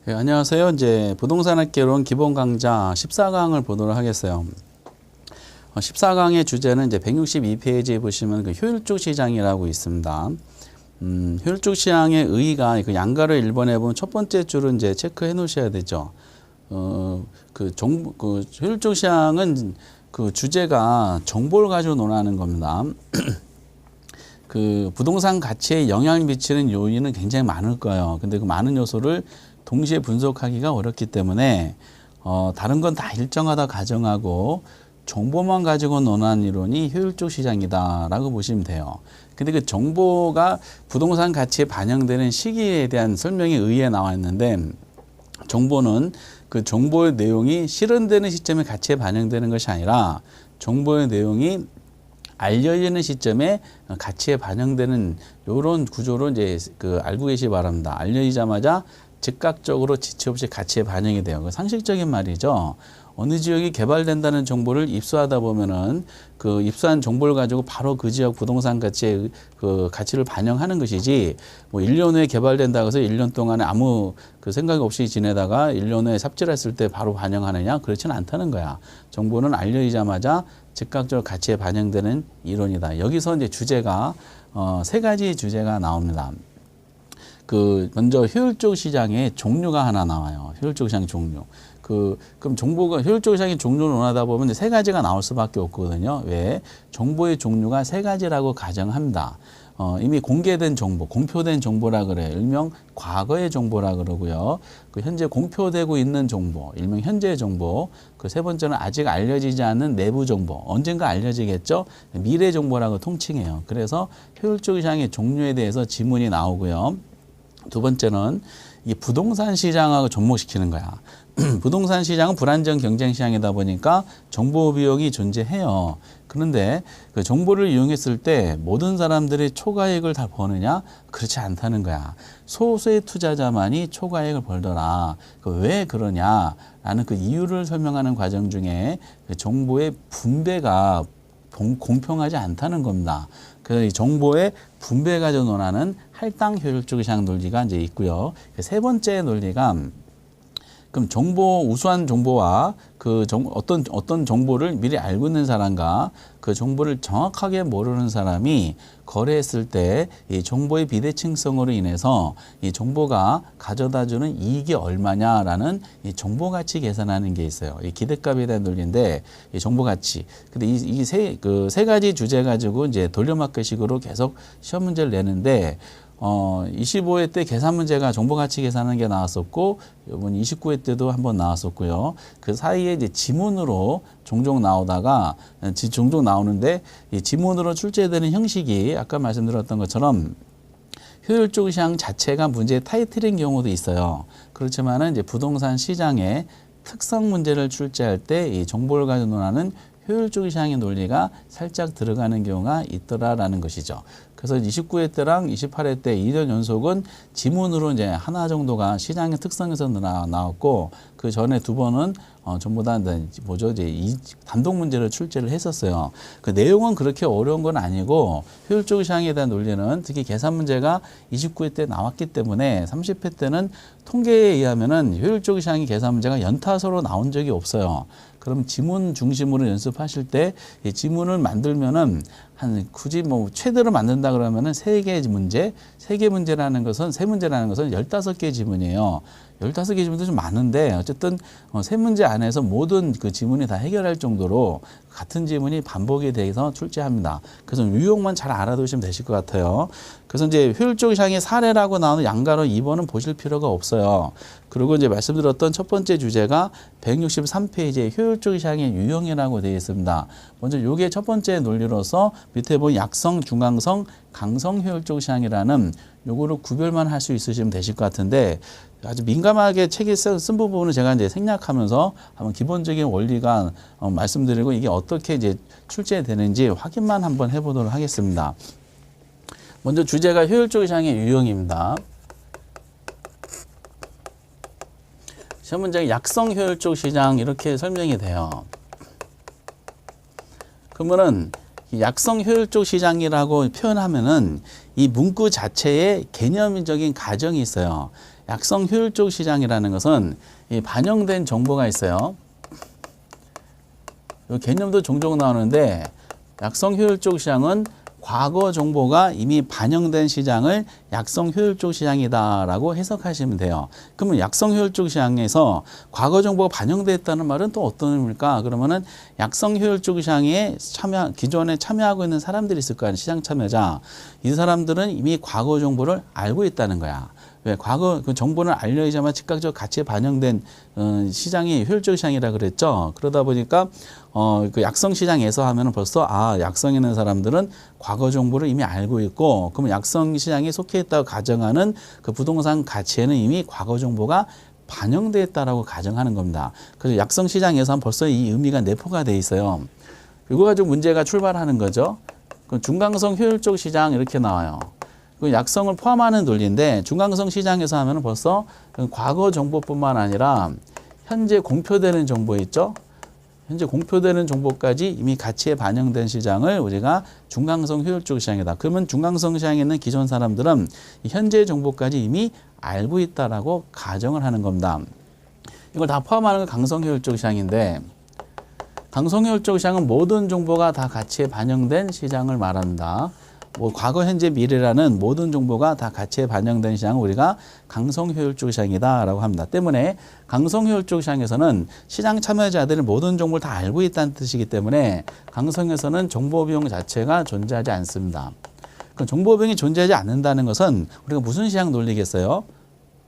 네, 안녕하세요. 이제 부동산학개론 기본 강좌 14강을 보도록 하겠어요. 14강의 주제는 이제 162페이지에 보시면 그 효율적 시장이라고 있습니다. 효율적 시장의 의의가 그 양가를 1번에 보면 첫 번째 줄은 이제 체크해 놓으셔야 되죠. 그 효율적 시장은 그 주제가 정보를 가지고 논하는 겁니다. 그 부동산 가치에 영향을 미치는 요인은 굉장히 많을 거예요. 근데 그 많은 요소를 동시에 분석하기가 어렵기 때문에 다른 건 다 일정하다 가정하고 정보만 가지고 논한 이론이 효율적 시장이다라고 보시면 돼요. 근데 그 정보가 부동산 가치에 반영되는 시기에 대한 설명이 의의에 나와 있는데, 정보는 그 정보의 내용이 실현되는 시점에 가치에 반영되는 것이 아니라 정보의 내용이 알려지는 시점에 가치에 반영되는 이런 구조로 이제 그 알고 계시기 바랍니다. 알려지자마자 즉각적으로 지체 없이 가치에 반영이 돼요. 그 상식적인 말이죠. 어느 지역이 개발된다는 정보를 입수하다 보면은 그 입수한 정보를 가지고 바로 그 지역 부동산 가치에 그 가치를 반영하는 것이지, 뭐 1년 후에 개발된다고 해서 1년 동안에 아무 그 생각 없이 지내다가 1년 후에 삽질을 했을 때 바로 반영하느냐? 그렇지는 않다는 거야. 정보는 알려지자마자 즉각적으로 가치에 반영되는 이론이다. 여기서 이제 주제가 세 가지 주제가 나옵니다. 그 먼저 효율적 시장의 종류가 하나 나와요. 효율적 시장 종류. 그럼 정보가 효율적 시장의 종류를 논하다 보면 이제 세 가지가 나올 수밖에 없거든요. 왜? 정보의 종류가 세 가지라고 가정합니다. 이미 공개된 정보, 공표된 정보라 그래요. 일명 과거의 정보라 그러고요. 그 현재 공표되고 있는 정보, 일명 현재의 정보. 그 세 번째는 아직 알려지지 않은 내부 정보, 언젠가 알려지겠죠. 미래 정보라고 통칭해요. 그래서 효율적 시장의 종류에 대해서 지문이 나오고요. 두 번째는 이 부동산 시장하고 접목시키는 거야. 부동산 시장은 불안정 경쟁 시장이다 보니까 정보 비용이 존재해요. 그런데 그 정보를 이용했을 때 모든 사람들이 초과이익을 다 버느냐? 그렇지 않다는 거야. 소수의 투자자만이 초과이익을 벌더라. 왜 그러냐라는 그 이유를 설명하는 과정 중에 정보의 분배가 공평하지 않다는 겁니다. 그래서 이 정보의 분배 가지고 논하는 할당 효율적 시장 논리가 이제 있고요. 세 번째 논리가, 그럼 우수한 정보와 어떤 정보를 미리 알고 있는 사람과 그 정보를 정확하게 모르는 사람이 거래했을 때 이 정보의 비대칭성으로 인해서 이 정보가 가져다주는 이익이 얼마냐라는 이 정보 가치 계산하는 게 있어요. 이 기대값에 대한 논리인데, 이 정보 가치. 근데 이 세 가지 주제 가지고 이제 돌려막기식으로 계속 시험 문제를 내는데, 25회 때 계산 문제가 정보 가치 계산하는 게 나왔었고, 이번 29회 때도 한번 나왔었고요. 그 사이에 이제 지문으로 종종 나오는데, 이 지문으로 출제되는 형식이 아까 말씀드렸던 것처럼 효율적 시장 자체가 문제의 타이틀인 경우도 있어요. 그렇지만은 이제 부동산 시장의 특성 문제를 출제할 때 이 정보를 가지고 논하는 효율적 시장의 논리가 살짝 들어가는 경우가 있더라라는 것이죠. 그래서 29회 때랑 28회 때 2년 연속은 지문으로 이제 하나 정도가 시장의 특성에서 나왔고, 그 전에 두 번은 전부 다 이제 단독 문제를 출제를 했었어요. 그 내용은 그렇게 어려운 건 아니고, 효율적 시장에 대한 논리는 특히 계산 문제가 29회 때 나왔기 때문에 30회 때는 통계에 의하면은 효율적 시장의 계산 문제가 연타서로 나온 적이 없어요. 그럼 지문 중심으로 연습하실 때 이 지문을 만들면은 굳이 최대로 만든다 그러면은 세 개 문제라는 것은 15개 지문이에요. 15개 지문도 좀 많은데, 어쨌든 세 문제 안에서 모든 그 지문이 다 해결할 정도로 같은 지문이 반복이 돼서 출제합니다. 그래서 유형만 잘 알아두시면 되실 것 같아요. 그래서 이제 효율적 시장의 사례라고 나오는 양가로 2번은 보실 필요가 없어요. 그리고 이제 말씀드렸던 첫 번째 주제가 163페이지에 효율적 시장의 유형이라고 되어 있습니다. 먼저 요게 첫 번째 논리로서 밑에 보면 약성, 중강성, 강성 효율적 시장이라는 요거를 구별만 할 수 있으시면 되실 것 같은데, 아주 민감하게 책에 쓴 부분을 제가 이제 생략하면서 한번 기본적인 원리가 말씀드리고, 이게 어떻게 이제 출제되는지 확인만 한번 해보도록 하겠습니다. 먼저 주제가 효율적 시장의 유형입니다. 시험 문제가 약성 효율적 시장 이렇게 설명이 돼요. 그러면은 약성 효율적 시장이라고 표현하면은 이 문구 자체에 개념적인 가정이 있어요. 약성 효율적 시장이라는 것은 이 반영된 정보가 있어요. 이 개념도 종종 나오는데 약성 효율적 시장은 과거 정보가 이미 반영된 시장을 약성 효율적 시장이다라고 해석하시면 돼요. 그러면 약성 효율적 시장에서 과거 정보가 반영됐다는 말은 또 어떤 의미일까? 그러면은 약성 효율적 시장에 기존에 참여하고 있는 사람들이 있을 거 아니에요. 시장 참여자. 이 사람들은 이미 과거 정보를 알고 있다는 거야. 왜? 과거 그 정보는 알려야지만 즉각적 가치에 반영된 시장이 효율적 시장이라 그랬죠. 그러다 보니까 그 약성 시장에서 하면은 벌써 약성에 있는 사람들은 과거 정보를 이미 알고 있고, 그러면 약성 시장에 속해 있다고 가정하는 그 부동산 가치에는 이미 과거 정보가 반영되어 있다라고 가정하는 겁니다. 그래서 약성 시장에서는 벌써 이 의미가 내포가 돼 있어요. 이거 가지고 문제가 출발하는 거죠. 그 중강성 효율적 시장 이렇게 나와요. 그 약성을 포함하는 논리인데 중강성 시장에서 하면 벌써 과거 정보뿐만 아니라 현재 공표되는 정보 있죠. 현재 공표되는 정보까지 이미 가치에 반영된 시장을 우리가 중강성 효율적 시장이다. 그러면 중강성 시장에 있는 기존 사람들은 현재 정보까지 이미 알고 있다라고 가정을 하는 겁니다. 이걸 다 포함하는 건 강성 효율적 시장인데, 강성 효율적 시장은 모든 정보가 다 가치에 반영된 시장을 말한다. 과거, 현재, 미래라는 모든 정보가 다 가치에 반영된 시장을 우리가 강성효율적 시장이다라고 합니다. 때문에 강성효율적 시장에서는 시장 참여자들이 모든 정보를 다 알고 있다는 뜻이기 때문에 강성에서는 정보 비용 자체가 존재하지 않습니다. 그 정보 비용이 존재하지 않는다는 것은 우리가 무슨 시장 논리겠어요?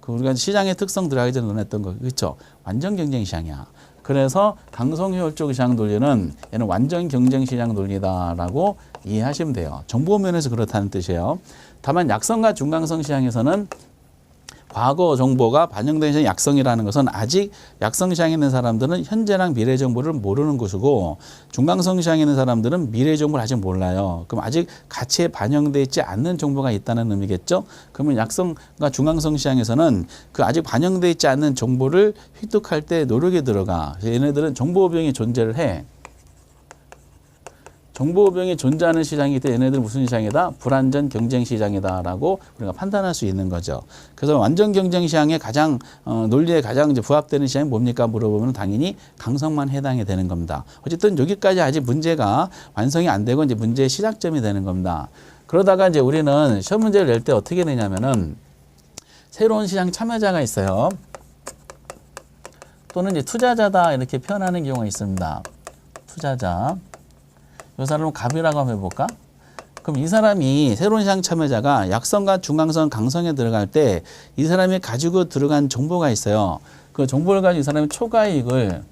우리가 시장의 특성 들어가기 전에 논했던 거, 그렇죠? 완전 경쟁 시장이야. 그래서 강성효율적 시장 논리는 얘는 완전 경쟁 시장 논리다라고 이해하시면 돼요. 정보 면에서 그렇다는 뜻이에요. 다만 약성과 중강성 시장에서는 과거 정보가 반영된 시장 약성이라는 것은 아직 약성 시장에 있는 사람들은 현재랑 미래 정보를 모르는 것이고, 중강성 시장에 있는 사람들은 미래 정보를 아직 몰라요. 그럼 아직 가치에 반영되어 있지 않는 정보가 있다는 의미겠죠. 그러면 약성과 중강성 시장에서는 그 아직 반영되어 있지 않는 정보를 획득할 때 노력이 들어가. 얘네들은 정보 비용이 존재를 해. 정보 비용이 존재하는 시장이기 때문에 얘네들은 무슨 시장이다? 불완전 경쟁 시장이다라고 우리가 판단할 수 있는 거죠. 그래서 완전 경쟁 시장에 가장 논리에 가장 이제 부합되는 시장이 뭡니까? 물어보면 당연히 강성만 해당이 되는 겁니다. 어쨌든 여기까지 아직 문제가 완성이 안 되고 이제 문제의 시작점이 되는 겁니다. 그러다가 이제 우리는 시험 문제를 낼 때 어떻게 내냐면은 새로운 시장 참여자가 있어요. 또는 이제 투자자다 이렇게 표현하는 경우가 있습니다. 투자자. 이 사람은 갑이라고 한번 해볼까? 그럼 이 사람이 새로운 시장 참여자가 약성과 중강성, 강성에 들어갈 때 이 사람이 가지고 들어간 정보가 있어요. 그 정보를 가지고 이 사람이 초과이익을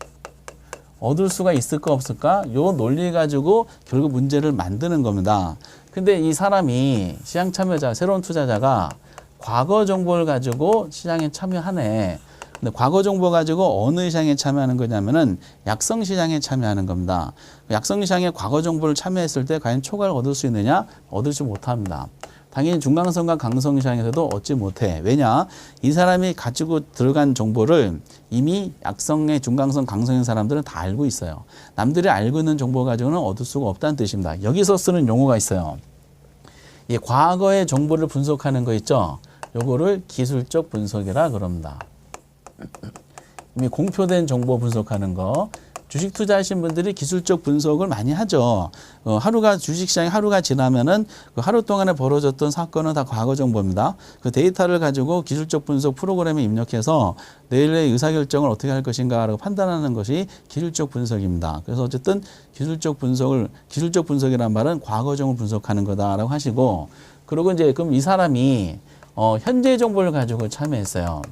얻을 수가 있을까 없을까? 요 논리 가지고 결국 문제를 만드는 겁니다. 근데 이 사람이 시장 참여자, 새로운 투자자가 과거 정보를 가지고 시장에 참여하네. 근데 과거 정보 가지고 어느 시장에 참여하는 거냐면은 약성 시장에 참여하는 겁니다. 약성 시장에 과거 정보를 참여했을 때 과연 초과를 얻을 수 있느냐? 얻지 못합니다. 당연히 중강성과 강성 시장에서도 얻지 못해. 왜냐? 이 사람이 가지고 들어간 정보를 이미 약성의 중강성, 강성인 사람들은 다 알고 있어요. 남들이 알고 있는 정보 가지고는 얻을 수가 없다는 뜻입니다. 여기서 쓰는 용어가 있어요. 이 과거의 정보를 분석하는 거 있죠? 요거를 기술적 분석이라 그럽니다. 이미 공표된 정보 분석하는 거. 주식 투자하신 분들이 기술적 분석을 많이 하죠. 주식시장에 하루가 지나면은 그 하루 동안에 벌어졌던 사건은 다 과거 정보입니다. 그 데이터를 가지고 기술적 분석 프로그램에 입력해서 내일의 의사결정을 어떻게 할 것인가라고 판단하는 것이 기술적 분석입니다. 그래서 어쨌든 기술적 분석이란 말은 과거 정보를 분석하는 거다라고 하시고, 그리고 이제 그럼 이 사람이 현재 정보를 가지고 참여했어요.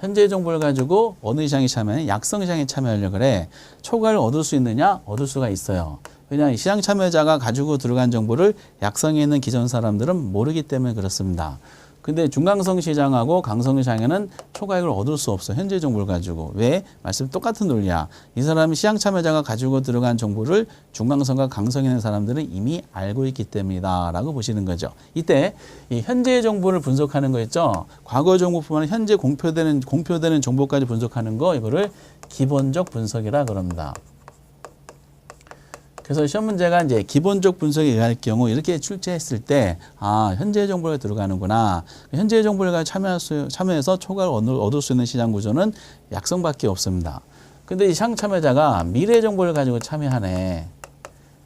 현재 정보를 가지고 어느 시장에 참여해? 약성 시장에 참여하려고 그래. 초과를 얻을 수 있느냐? 얻을 수가 있어요. 왜냐하면 시장 참여자가 가지고 들어간 정보를 약성에 있는 기존 사람들은 모르기 때문에 그렇습니다. 근데 중강성 시장하고 강성 시장에는 초과익을 얻을 수 없어. 현재 정보를 가지고. 왜? 말씀 똑같은 논리야. 이 사람이 시장 참여자가 가지고 들어간 정보를 중강성과 강성에 있는 사람들은 이미 알고 있기 때문이다 라고 보시는 거죠. 이때 이 현재 정보를 분석하는 거 있죠. 과거 정보뿐만 아니라 현재 공표되는 정보까지 분석하는 거, 이거를 기본적 분석이라 그럽니다. 그래서 시험 문제가 이제 기본적 분석에 의할 경우 이렇게 출제했을 때, 아, 현재 정보가 들어가는구나. 현재 정보가 참여해서 초과를 얻을 수 있는 시장 구조는 약성밖에 없습니다. 근데 이 시장 참여자가 미래 정보를 가지고 참여하네.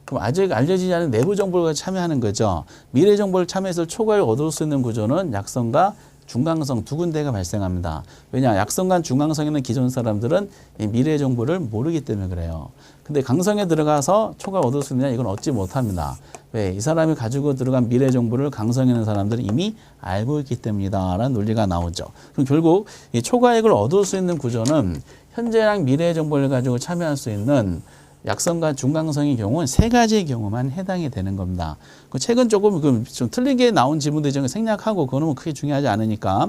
그럼 아직 알려지지 않은 내부 정보를 참여하는 거죠. 미래 정보를 참여해서 초과를 얻을 수 있는 구조는 약성과 중강성 두 군데가 발생합니다. 왜냐? 약성과 중강성에는 기존 사람들은 이 미래 정보를 모르기 때문에 그래요. 근데 강성에 들어가서 초과를 얻을 수 있느냐? 이건 얻지 못합니다. 왜? 이 사람이 가지고 들어간 미래 정보를 강성에 있는 사람들은 이미 알고 있기 때문이다 라는 논리가 나오죠. 그럼 결국 이 초과액을 얻을 수 있는 구조는 현재랑 미래 정보를 가지고 참여할 수 있는 약성과 중강성의 경우는 세 가지의 경우만 해당이 되는 겁니다. 책은 조금 좀 틀리게 나온 지문들 중에 생략하고 그거는 크게 중요하지 않으니까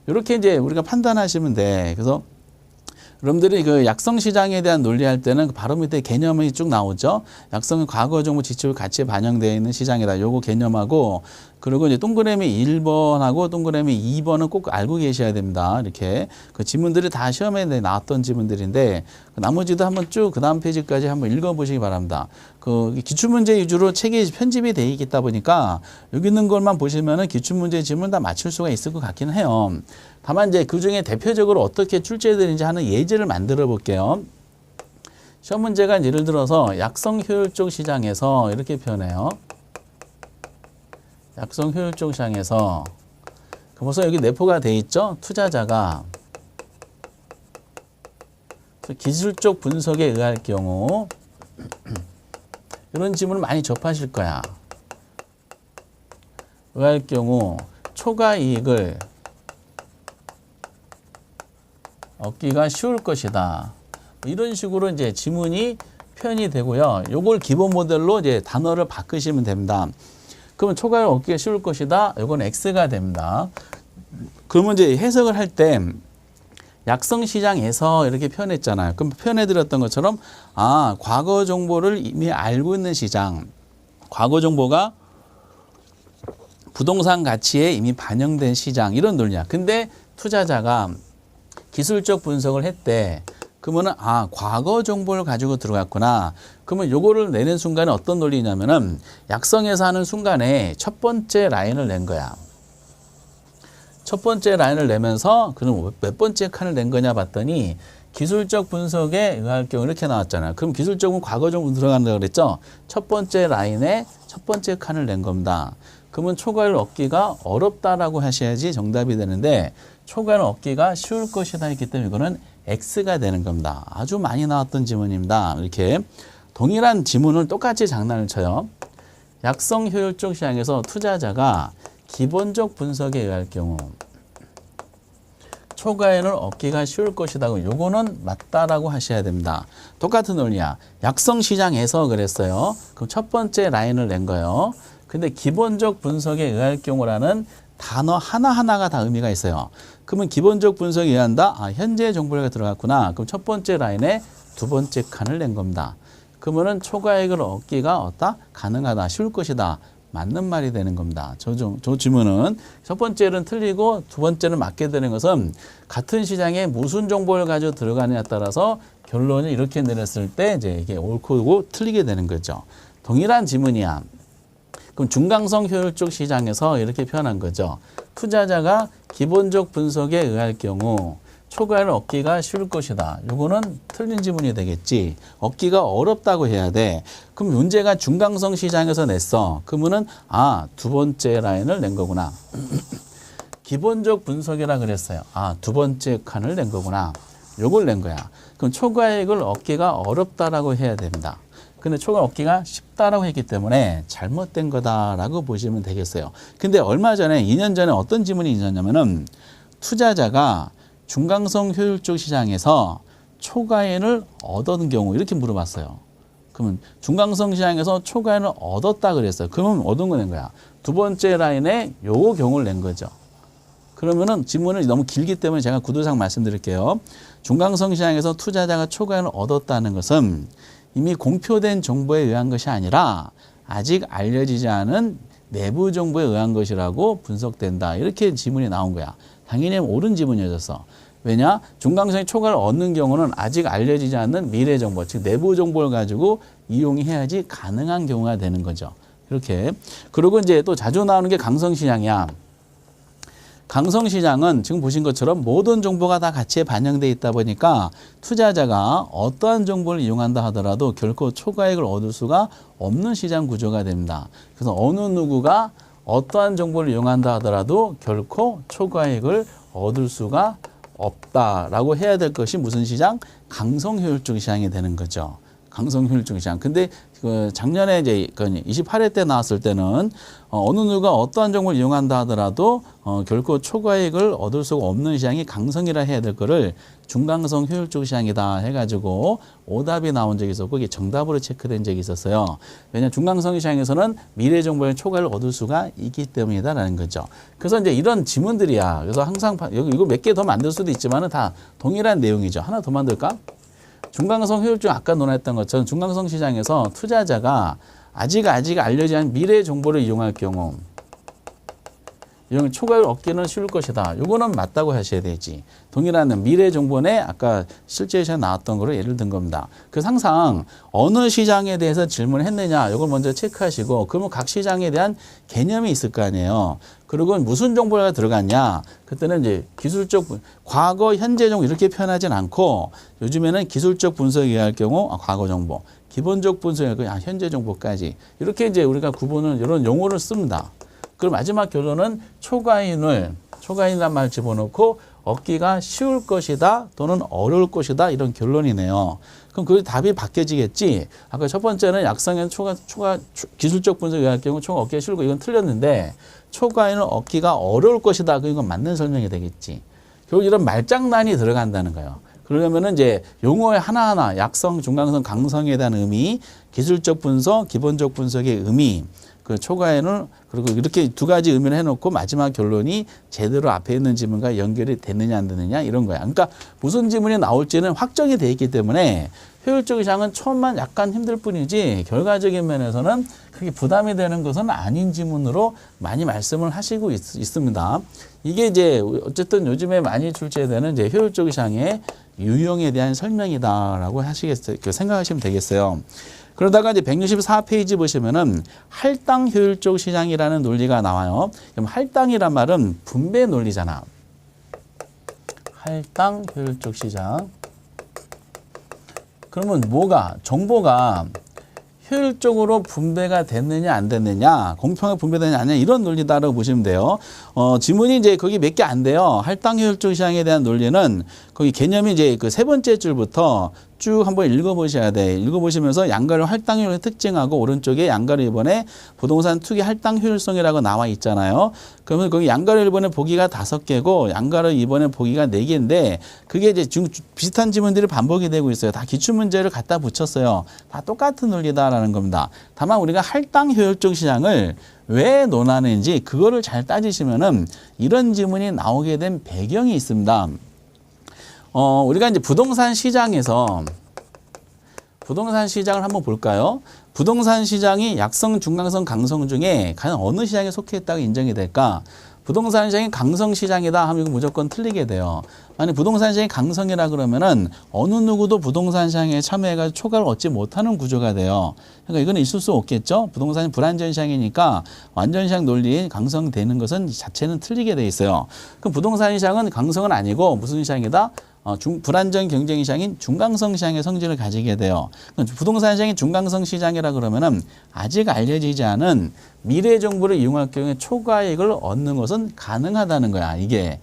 이렇게 이제 우리가 판단하시면 돼. 그래서 여러분들이 그 약성 시장에 대한 논리할 때는 바로 밑에 개념이 쭉 나오죠. 약성은 과거 정보 지출 같이 반영되어 있는 시장이다. 요거 개념하고 그리고 이제 동그라미 1번하고 동그라미 2번은 꼭 알고 계셔야 됩니다. 이렇게 그 지문들이 다 시험에 나왔던 지문들인데 나머지도 한번 쭉 그 다음 페이지까지 한번 읽어보시기 바랍니다. 그 기출문제 위주로 책이 편집이 되어 있다 보니까 여기 있는 것만 보시면은 기출문제 지문 다 맞출 수가 있을 것 같기는 해요. 다만 이제 그 중에 대표적으로 어떻게 출제되는지 하는 예제를 만들어 볼게요. 시험 문제가 예를 들어서 약성 효율적 시장에서 이렇게 표현해요. 약성 효율적 시장에서 벌써 여기 내포가 돼 있죠. 투자자가 기술적 분석에 의할 경우 이런 지문을 많이 접하실 거야. 의할 경우 초과 이익을 얻기가 쉬울 것이다. 이런 식으로 이제 지문이 표현이 되고요. 요걸 기본 모델로 이제 단어를 바꾸시면 됩니다. 그러면 초과를 얻기가 쉬울 것이다. 이건 X가 됩니다. 그러면 이제 해석을 할 때 약성 시장에서 이렇게 표현했잖아요. 그럼 표현해 드렸던 것처럼 아, 과거 정보를 이미 알고 있는 시장. 과거 정보가 부동산 가치에 이미 반영된 시장 이런 논리야. 근데 투자자가 기술적 분석을 했대. 그러면은 아, 과거 정보를 가지고 들어갔구나. 그러면 요거를 내는 순간에 어떤 논리냐면은 약성에서 하는 순간에 첫 번째 라인을 낸 거야. 첫 번째 라인을 내면서 그럼 몇 번째 칸을 낸 거냐 봤더니 기술적 분석에 의할 경우 이렇게 나왔잖아요. 그럼 기술적은 과거 정보 들어간다고 그랬죠. 첫 번째 라인에 첫 번째 칸을 낸 겁니다. 그러면 초과를 얻기가 어렵다라고 하셔야지 정답이 되는데 초과를 얻기가 쉬울 것이다 했기 때문에 이거는 X가 되는 겁니다. 아주 많이 나왔던 지문입니다. 이렇게 동일한 지문을 똑같이 장난을 쳐요. 약성 효율적 시장에서 투자자가 기본적 분석에 의할 경우 초과액을 얻기가 쉬울 것이다. 요거는 맞다라고 하셔야 됩니다. 똑같은 논리야. 약성 시장에서 그랬어요. 그럼 첫 번째 라인을 낸 거예요. 근데 기본적 분석에 의할 경우라는 단어 하나하나가 다 의미가 있어요. 그러면 기본적 분석에 의한다. 아, 현재 정보가 들어갔구나. 그럼 첫 번째 라인에 두 번째 칸을 낸 겁니다. 그러면은 초과액을 얻기가 가능하다. 쉬울 것이다. 맞는 말이 되는 겁니다. 저 질문은 첫 번째는 틀리고 두 번째는 맞게 되는 것은 같은 시장에 무슨 정보를 가지고 들어가느냐에 따라서 결론을 이렇게 내렸을 때 이제 이게 옳고 틀리게 되는 거죠. 동일한 지문이야. 그럼 중강성 효율적 시장에서 이렇게 표현한 거죠. 투자자가 기본적 분석에 의할 경우 초과를 얻기가 쉬울 것이다. 요거는 틀린 지문이 되겠지. 얻기가 어렵다고 해야 돼. 그럼 문제가 중강성 시장에서 냈어. 그러면은 아, 두 번째 라인을 낸 거구나. 기본적 분석이라 그랬어요. 아, 두 번째 칸을 낸 거구나. 요걸 낸 거야. 그럼 초과액을 얻기가 어렵다라고 해야 됩니다. 근데 초과 얻기가 쉽다라고 했기 때문에 잘못된 거다라고 보시면 되겠어요. 근데 얼마 전에 2년 전에 어떤 지문이 있었냐면은 투자자가 중강성 효율적 시장에서 초과액을 얻은 경우 이렇게 물어봤어요. 그러면 중강성 시장에서 초과액을 얻었다 그랬어요. 그러면 얻은 거 낸 거야. 두 번째 라인에 요 경우를 낸 거죠. 그러면은 지문을 너무 길기 때문에 제가 구도상 말씀드릴게요. 중강성 시장에서 투자자가 초과액을 얻었다는 것은 이미 공표된 정보에 의한 것이 아니라 아직 알려지지 않은 내부 정보에 의한 것이라고 분석된다. 이렇게 지문이 나온 거야. 당연히 옳은 지문이었어. 왜냐? 중강성의 초과를 얻는 경우는 아직 알려지지 않는 미래 정보, 즉 내부 정보를 가지고 이용해야지 가능한 경우가 되는 거죠. 이렇게. 그리고 이제 또 자주 나오는 게 강성시장이야. 강성시장은 지금 보신 것처럼 모든 정보가 다 가치에 반영되어 있다 보니까 투자자가 어떠한 정보를 이용한다 하더라도 결코 초과이익을 얻을 수가 없는 시장 구조가 됩니다. 그래서 어느 누구가 어떠한 정보를 이용한다 하더라도 결코 초과이익을 얻을 수가 없다라고 해야 될 것이 무슨 시장? 강성효율적 시장이 되는 거죠. 강성효율적 시장. 근데 그 작년에 이제 28회 때 나왔을 때는 어느 누가 어떠한 정보를 이용한다 하더라도 결코 초과이익을 얻을 수가 없는 시장이 강성이라 해야 될 거를 중강성 효율적 시장이다 해가지고 오답이 나온 적이 있었고 이게 정답으로 체크된 적이 있었어요. 왜냐하면 중강성 시장에서는 미래 정보의 초과를 얻을 수가 있기 때문이다라는 거죠. 그래서 이제 이런 지문들이야. 그래서 항상 이거 몇 개 더 만들 수도 있지만은 다 동일한 내용이죠. 하나 더 만들까? 중강성 효율적 아까 논했던 것처럼 중강성 시장에서 투자자가 아직 알려지지 않은 미래 정보를 이용할 경우 이런 초과이익을 얻기는 쉬울 것이다. 요거는 맞다고 하셔야 되지. 동일한 미래 정보에 아까 실제 시장에 나왔던 거를 예를 든 겁니다. 그래서 항상 어느 시장에 대해서 질문을 했느냐 이걸 먼저 체크하시고 그러면 각 시장에 대한 개념이 있을 거 아니에요. 그리고 무슨 정보가 들어갔냐. 그때는 이제 기술적 과거 현재 정보 이렇게 표현하진 않고 요즘에는 기술적 분석에 의할 경우 과거 정보 기본적 분석에 현재 정보까지 이렇게 이제 우리가 구분을 이런 용어를 씁니다. 그리고 마지막 결론은 초과이익이란 말 집어넣고 얻기가 쉬울 것이다 또는 어려울 것이다 이런 결론이네요. 그럼 그 답이 바뀌어지겠지. 아까 첫 번째는 약성의 기술적 분석에 의할 경우 초과 얻기가 쉬울 거 이건 틀렸는데 초과이익은 얻기가 어려울 것이다. 이건 맞는 설명이 되겠지. 결국 이런 말장난이 들어간다는 거예요. 그러려면은 이제 용어의 하나하나 약성, 중강성, 강성에 대한 의미, 기술적 분석, 기본적 분석의 의미, 그 초과에는 그리고 이렇게 두 가지 의미를 해놓고 마지막 결론이 제대로 앞에 있는 지문과 연결이 되느냐 안 되느냐 이런 거야. 그러니까 무슨 지문이 나올지는 확정이 돼 있기 때문에 효율적 시장은 처음만 약간 힘들 뿐이지 결과적인 면에서는 그렇게 부담이 되는 것은 아닌 지문으로 많이 말씀을 하시고 있습니다. 이게 이제 어쨌든 요즘에 많이 출제되는 이제 효율적 시장의 유형에 대한 설명이다라고 생각하시면 되겠어요. 그러다가 이제 164페이지 보시면은 할당 효율적 시장이라는 논리가 나와요. 그럼 할당이란 말은 분배 논리잖아. 할당 효율적 시장. 그러면 뭐가 정보가 효율적으로 분배가 됐느냐 안 됐느냐 공평하게 분배되느냐 아니냐 이런 논리다라고 보시면 돼요. 지문이 이제 거기 몇 개 안 돼요. 할당 효율적 시장에 대한 논리는 거기 개념이 이제 그 세 번째 줄부터 쭉 한번 읽어보셔야 돼. 읽어보시면서 양가를 할당 효율의 특징하고 오른쪽에 양가를 1번에 부동산 투기 할당 효율성이라고 나와 있잖아요. 그러면 거기 양가를 1번에 보기가 5개고 양가를 2번에 보기가 4개인데 그게 이제 비슷한 지문들이 반복이 되고 있어요. 다 기출문제를 갖다 붙였어요. 다 똑같은 논리다라는 겁니다. 다만 우리가 할당 효율적 시장을 왜 논하는지 그거를 잘 따지시면은 이런 지문이 나오게 된 배경이 있습니다. 우리가 이제 부동산 시장을 한번 볼까요? 부동산 시장이 약성, 중강성, 강성 중에 과연 어느 시장에 속해 있다고 인정이 될까? 부동산 시장이 강성 시장이다 하면 이거 무조건 틀리게 돼요. 아니 부동산 시장이 강성이라 그러면은 어느 누구도 부동산 시장에 참여해가지고 초과를 얻지 못하는 구조가 돼요. 그러니까 이거는 있을 수 없겠죠. 부동산이 불안전 시장이니까 완전 시장 논리에 강성되는 것은 자체는 틀리게 돼 있어요. 그럼 부동산 시장은 강성은 아니고 무슨 시장이다? 불안전 경쟁 시장인 중강성 시장의 성질을 가지게 돼요. 부동산 시장이 중강성 시장이라 그러면은 아직 알려지지 않은 미래 정보를 이용할 경우에 초과이익을 얻는 것은 가능하다는 거야. 이게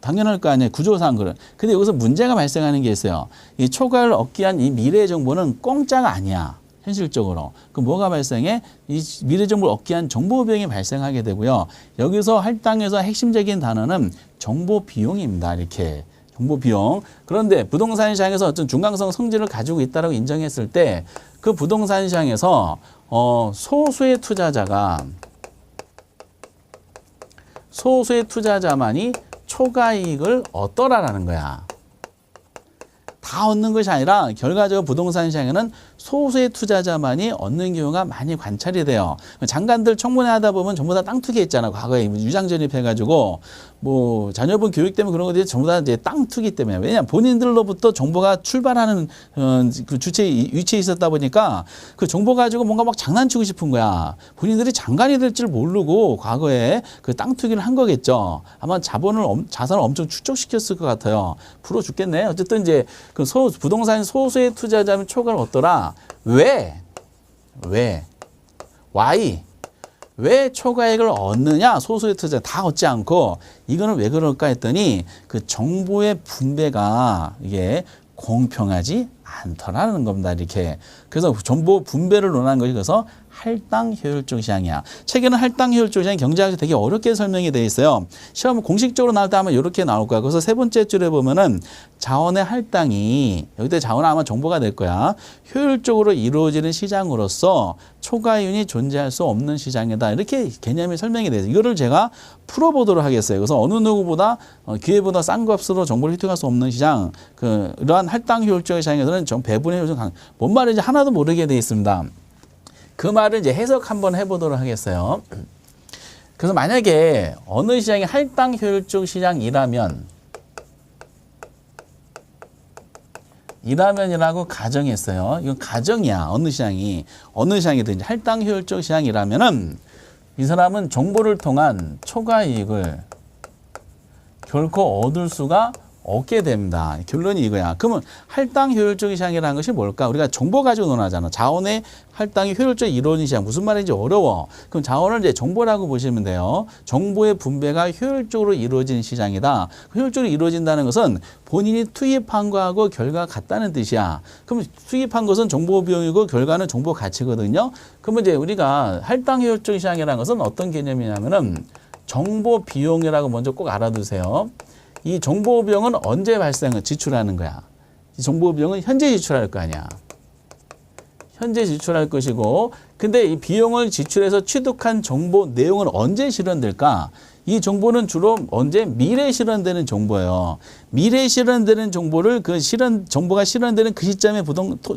당연할 거 아니에요. 구조상 그래. 근데 여기서 문제가 발생하는 게 있어요. 이 초과를 얻기 위한 이 미래 정보는 공짜가 아니야. 현실적으로. 그럼 뭐가 발생해? 이 미래 정보를 얻기 위한 정보 비용이 발생하게 되고요. 여기서 할당에서 핵심적인 단어는 정보 비용입니다. 이렇게. 정보 비용. 그런데 부동산 시장에서 어떤 중강성 성질을 가지고 있다고 인정했을 때 그 부동산 시장에서 소수의 투자자만이 초과이익을 얻더라라는 거야. 다 얻는 것이 아니라 결과적으로 부동산 시장에는 소수의 투자자만이 얻는 경우가 많이 관찰이 돼요. 장관들 청문회 하다 보면 전부 다 땅 투기했잖아. 과거에 유장 전입해가지고 뭐 자녀분 교육 때문에 그런 것들이 전부 다 이제 땅 투기 때문에. 왜냐하면 본인들로부터 정보가 출발하는 그 주체 위치에 있었다 보니까 그 정보 가지고 뭔가 막 장난치고 싶은 거야. 본인들이 장관이 될 줄 모르고 과거에 그 땅 투기를 한 거겠죠. 아마 자산을 엄청 축적시켰을 것 같아요. 부러워 죽겠네. 어쨌든 이제 그 부동산 소수의 투자자면 초과를 얻더라. 왜? Why? 왜 초과액을 얻느냐? 소수의 투자 다 얻지 않고 이거는 왜 그럴까 했더니 그 정보의 분배가 이게 공평하지 않더라는 겁니다. 이렇게. 그래서 정보 분배를 논한 것이 그래서 할당 효율적 시장이야. 책에는 할당 효율적 시장이 경제학에서 되게 어렵게 설명이 되어 있어요. 시험 공식적으로 나올 때 아마 이렇게 나올 거야. 그래서 세 번째 줄에 보면은 자원의 할당이 여기다 자원은 아마 정보가 될 거야. 효율적으로 이루어지는 시장으로서 초과이윤이 존재할 수 없는 시장이다. 이렇게 개념이 설명이 돼요. 이거를 제가 풀어보도록 하겠어요. 그래서 어느 누구보다 기회보다 싼 값으로 정보를 획득할 수 없는 시장, 이러한 할당 효율적 시장에서는 배분의 효율이 뭔 말인지 하나도 모르게 돼 있습니다. 그 말을 이제 해석 한번 해보도록 하겠어요. 그래서 만약에 어느 시장이 할당 효율적 시장이라면 이라고 가정했어요. 이건 가정이야. 어느 시장이든지 할당 효율적 시장이라면은 이 사람은 정보를 통한 초과 이익을 결코 얻을 수가 얻게 됩니다. 결론이 이거야. 그러면 할당 효율적 시장이라는 것이 뭘까? 우리가 정보 가지고 논하잖아. 자원의 할당이 효율적으로 이루어진 시장. 무슨 말인지 어려워. 그럼 자원을 이제 정보라고 보시면 돼요. 정보의 분배가 효율적으로 이루어진 시장이다. 효율적으로 이루어진다는 것은 본인이 투입한 거하고 결과가 같다는 뜻이야. 그럼 투입한 것은 정보 비용이고 결과는 정보 가치거든요. 그러면 이제 우리가 할당 효율적 시장이라는 것은 어떤 개념이냐면은 정보 비용이라고 먼저 꼭 알아두세요. 이 정보 비용은 언제 지출하는 거야? 이 정보 비용은 현재 지출할 거 아니야. 현재 지출할 것이고, 근데 이 비용을 지출해서 취득한 정보 내용은 언제 실현될까? 이 정보는 주로 언제? 미래 실현되는 정보예요. 미래 실현되는 정보를 정보가 실현되는 그 시점에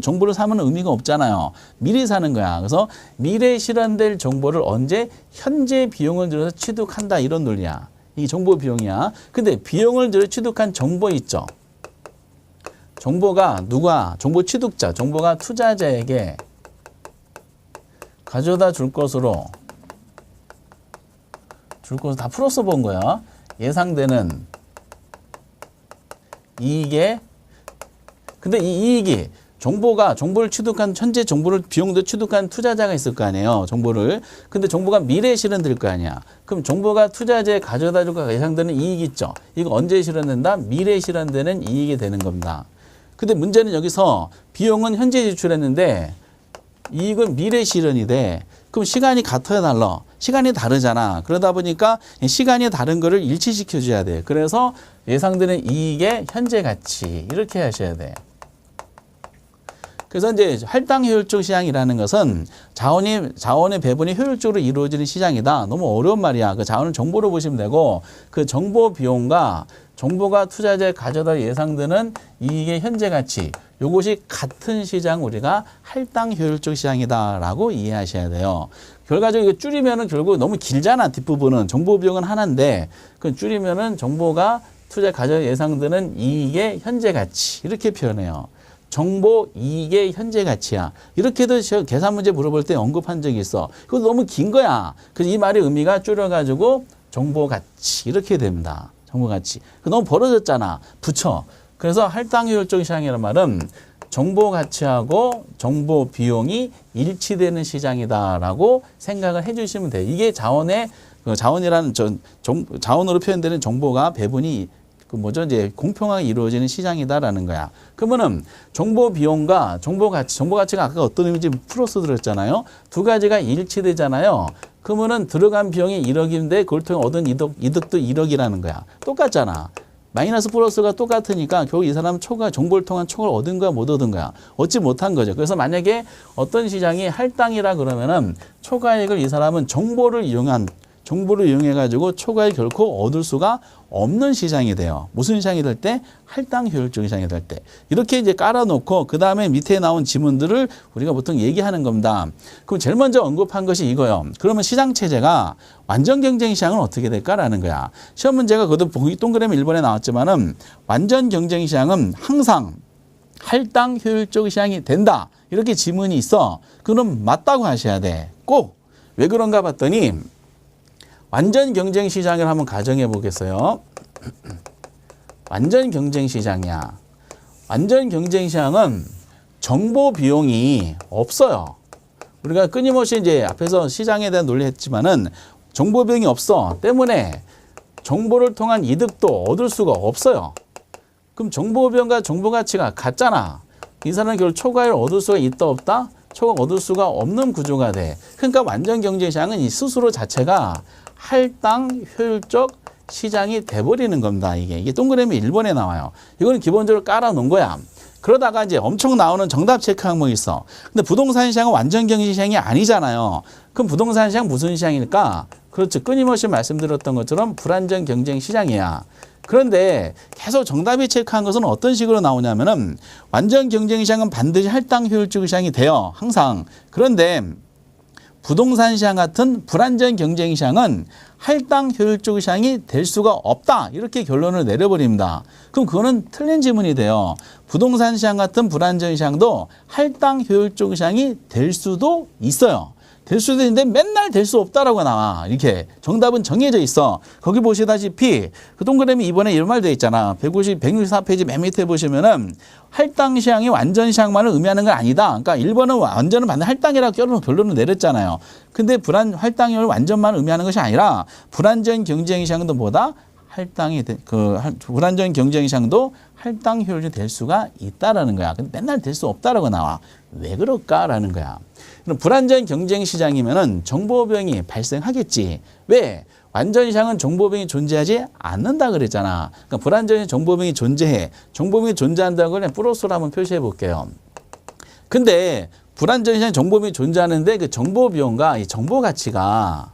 정보를 사면 의미가 없잖아요. 미리 사는 거야. 그래서 미래 실현될 정보를 언제? 현재 비용을 들여서 취득한다. 이런 논리야. 이 정보 비용이야. 근데 비용을 들여 취득한 정보 있죠. 정보가 정보 취득자, 정보가 투자자에게 가져다 줄 것으로 다 풀어서 본 거야. 예상되는 이익에 근데 이 이익이 정보를 취득한 현재 비용도 취득한 투자자가 있을 거 아니에요. 정보를. 근데 정보가 미래에 실현될 거 아니야. 그럼 정보가 투자자에 가져다 줄 거 예상되는 이익이 있죠. 이거 언제 실현된다? 미래에 실현되는 이익이 되는 겁니다. 근데 문제는 여기서 비용은 현재 지출했는데 이익은 미래 실현이 돼. 그럼 시간이 같아야 달라. 시간이 다르잖아. 그러다 보니까 시간이 다른 거를 일치시켜 줘야 돼. 그래서 예상되는 이익의 현재 가치 이렇게 하셔야 돼. 그래서 이제 할당 효율적 시장이라는 것은 자원의 배분이 효율적으로 이루어지는 시장이다. 너무 어려운 말이야. 그 자원은 정보로 보시면 되고 그 정보 비용과 정보가 투자자에 가져다 예상되는 이익의 현재 가치 요것이 같은 시장 우리가 할당 효율적 시장이다라고 이해하셔야 돼요. 결과적으로 줄이면은 결국 너무 길잖아. 뒷부분은 정보 비용은 하나인데 그 줄이면은 정보가 투자에 가져다 예상되는 이익의 현재 가치 이렇게 표현해요. 정보 이익의 현재 가치야. 이렇게도 계산 문제 물어볼 때 언급한 적이 있어. 그거 너무 긴 거야. 그래서 이 말의 의미가 줄여가지고 정보 가치 이렇게 됩니다. 정보 가치. 너무 벌어졌잖아. 붙여. 그래서 할당 효율적 시장이라는 말은 정보 가치하고 정보 비용이 일치되는 시장이다라고 생각을 해주시면 돼요. 이게 자원이라는 자원으로 표현되는 정보가 배분이 이제 공평하게 이루어지는 시장이다라는 거야. 그러면은 정보 비용과 정보 가치가 아까 어떤 의미인지 풀어서 들었잖아요. 두 가지가 일치되잖아요. 그러면은 들어간 비용이 1억인데 그걸 통해 얻은 이득도 1억이라는 거야. 똑같잖아. 마이너스 플러스가 똑같으니까 결국 이 사람은 정보를 통한 촉을 얻은 거야, 못 얻은 거야? 얻지 못한 거죠. 그래서 만약에 어떤 시장이 할당이라 그러면은 초과이익을 이 사람은 정보를 이용한 정보를 이용해가지고 초과익 결코 얻을 수가 없는 시장이 돼요. 무슨 시장이 될 때? 할당 효율적 시장이 될 때. 이렇게 이제 깔아놓고 그 다음에 밑에 나온 지문들을 우리가 보통 얘기하는 겁니다. 그럼 제일 먼저 언급한 것이 이거요. 그러면 시장 체제가 완전 경쟁 시장은 어떻게 될까라는 거야. 시험 문제가 그것도 동그라미 1번에 나왔지만은 완전 경쟁 시장은 항상 할당 효율적 시장이 된다. 이렇게 지문이 있어. 그럼 맞다고 하셔야 돼. 꼭. 왜 그런가 봤더니 완전 경쟁 시장을 한번 가정해 보겠어요. 완전 경쟁 시장이야. 완전 경쟁 시장은 정보 비용이 없어요. 우리가 끊임없이 이제 앞에서 시장에 대한 논리 했지만은 정보 비용이 없어. 때문에 정보를 통한 이득도 얻을 수가 없어요. 그럼 정보 비용과 정보 가치가 같잖아. 이 사람은 결국 초과를 얻을 수가 있다 없다? 초과 얻을 수가 없는 구조가 돼. 그러니까 완전 경쟁 시장은 이 스스로 자체가 할당 효율적 시장이 돼버리는 겁니다. 이게 동그라미 1번에 나와요. 이거는 기본적으로 깔아놓은 거야. 그러다가 이제 엄청 나오는 정답 체크 항목이 있어. 근데 부동산 시장은 완전 경쟁 시장이 아니잖아요. 그럼 부동산 시장 무슨 시장일까? 그렇죠. 끊임없이 말씀드렸던 것처럼 불안전 경쟁 시장이야. 그런데 계속 정답이 체크한 것은 어떤 식으로 나오냐면은 완전 경쟁 시장은 반드시 할당 효율적 시장이 돼요. 항상. 그런데 부동산 시장 같은 불안전 경쟁 시장은 할당 효율적 시장이 될 수가 없다. 이렇게 결론을 내려버립니다. 그럼 그거는 틀린 지문이 돼요. 부동산 시장 같은 불안전 시장도 할당 효율적 시장이 될 수도 있어요. 될 수도 있는데 맨날 될 수 없다라고 나와. 이렇게 정답은 정해져 있어. 거기 보시다시피 그 동그라미 2번에 이런 말 돼 있잖아. 164페이지 맨 밑에 보시면은 할당 시장이 완전 시장만을 의미하는 건 아니다. 그러니까 1번은 완전은 맞는 할당이라고 결론을 내렸잖아요. 근데 할당률 완전만 의미하는 것이 아니라 불안전 경쟁 시장도 뭐다? 불안전 경쟁 시장도 할당 효율이 될 수가 있다라는 거야. 근데 맨날 될 수 없다라고 나와. 왜 그럴까라는 거야. 그럼 불안전 경쟁 시장이면은 정보병이 발생하겠지. 왜? 완전 시장은 정보병이 존재하지 않는다 그랬잖아. 그러니까 불안전 정보병이 존재해. 정보병이 존재한다는 걸 플러스로 한번 표시해 볼게요. 근데 불안전 시장 정보병이 존재하는데 그 정보비용과 이 정보 가치가